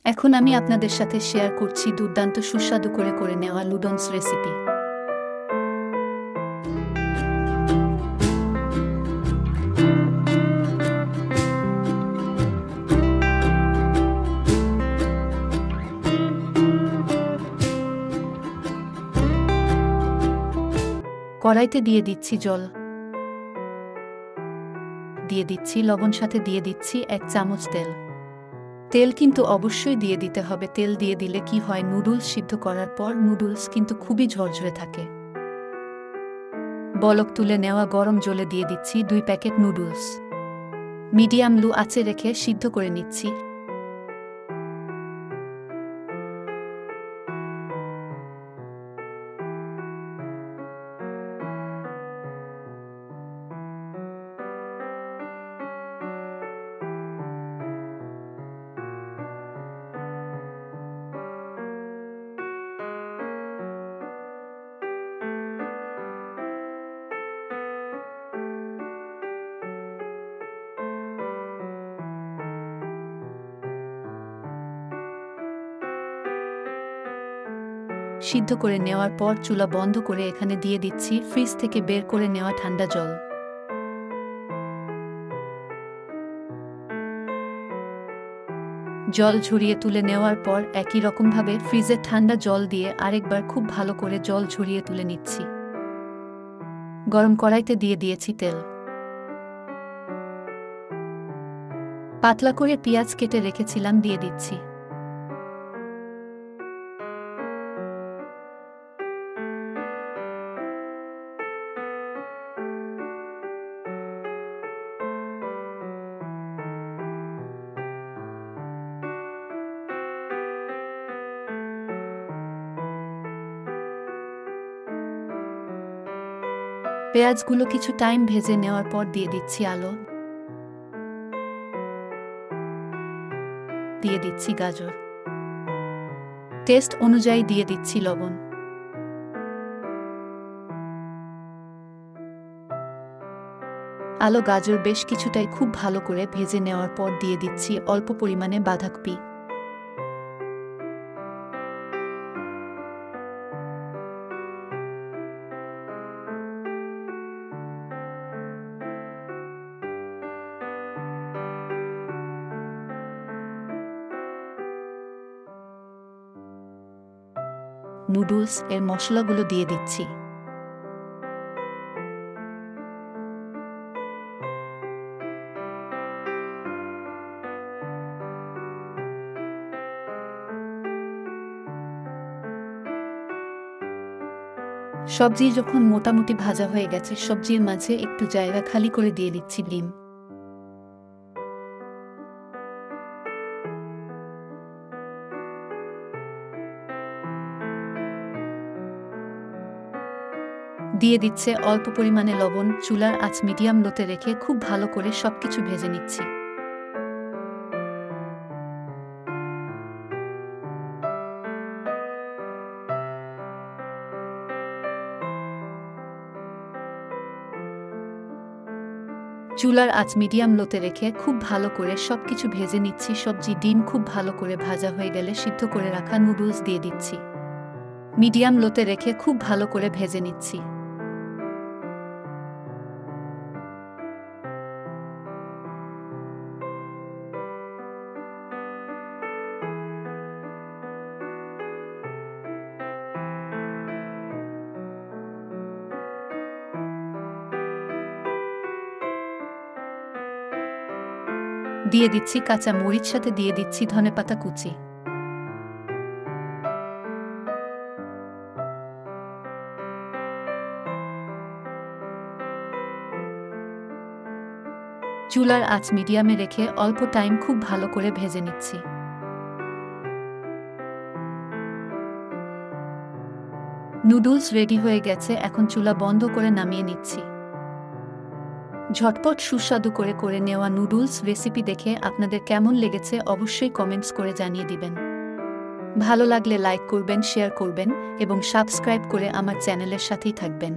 এখন আমি আপনাদের সাথে শেয়ার করছি দুর্দান্ত সুস্বাদু করে নেওয়া নুডলস রেসিপি। কড়াইতে দিয়ে দিচ্ছি জল, দিয়ে দিচ্ছি লবণ, সাথে দিয়ে দিচ্ছি 1 চামচ তেল। তেল কিন্তু অবশ্যই দিয়ে দিতে হবে। তেল দিয়ে দিলে কি হয়, নুডলস সিদ্ধ করার পর নুডলস কিন্তু খুবই ঝরঝরে থাকে। বলক তুলে নেওয়া গরম জলে দিয়ে দিচ্ছি 2 প্যাকেট নুডলস। মিডিয়াম লো আঁচে রেখে সিদ্ধ করে নিচ্ছি। সিদ্ধ করে নেওয়ার পর চুলা বন্ধ করে এখানে দিয়ে দিচ্ছি ফ্রিজ থেকে বের করে নেওয়া ঠান্ডা জল। জল ঝরিয়ে তুলে নেওয়ার পর একই রকমভাবে ফ্রিজের ঠান্ডা জল দিয়ে আরেকবার খুব ভালো করে জল ঝরিয়ে তুলে নিচ্ছি। গরম কড়াইতে দিয়ে দিয়েছি তেল। পাতলা করে পেঁয়াজ কেটে রেখেছিলাম দিয়ে দিচ্ছি। পেঁয়াজগুলো কিছু টাইম ভেজে নেওয়ার পর দিয়ে দিচ্ছি আলু, দিয়ে দিচ্ছি গাজর, টেস্ট অনুযায়ী দিয়ে দিচ্ছি লবণ। আলু গাজর বেশ কিছুটাই খুব ভালো করে ভেজে নেওয়ার পর দিয়ে দিচ্ছি অল্প পরিমাণে বাঁধাকপি। নুডলস এর মশলাগুলো দিয়ে দিচ্ছি। সবজি যখন মোটামুটি ভাজা হয়ে গেছে, সবজির মাঝে একটু জায়গা খালি করে দিয়ে দিচ্ছি ডিম। দিয়ে দিচ্ছে অল্প পরিমাণে লবণ। চুলার আঁচ মিডিয়াম লোতে রেখে খুব ভালো করে সবকিছু ভেজে নিচ্ছি। চুলার আঁচ মিডিয়াম লোতে রেখে খুব ভালো করে সবকিছু ভেজে নিচ্ছি। সবজি ডিম খুব ভালো করে ভাজা হয়ে গেলে সিদ্ধ করে রাখা নুডলস দিয়ে দিচ্ছি। মিডিয়াম লোতে রেখে খুব ভালো করে ভেজে নিচ্ছি। দিয়ে দিচ্ছি কাঁচা মরিচ, সাথে দিয়ে দিচ্ছি ধনেপাতা কুচি। চুলার আঁচ মিডিয়ামে রেখে অল্প টাইম খুব ভালো করে ভেজে নিচ্ছি। নুডলস রেডি হয়ে গেছে, এখন চুলা বন্ধ করে নামিয়ে নিচ্ছি। ঝটপট সুস্বাদু করে নেওয়া নুডলস রেসিপি দেখে আপনাদের কেমন লেগেছে অবশ্যই কমেন্টস করে জানিয়ে দিবেন। ভালো লাগলে লাইক করবেন, শেয়ার করবেন এবং সাবস্ক্রাইব করে আমার চ্যানেলের সাথেই থাকবেন।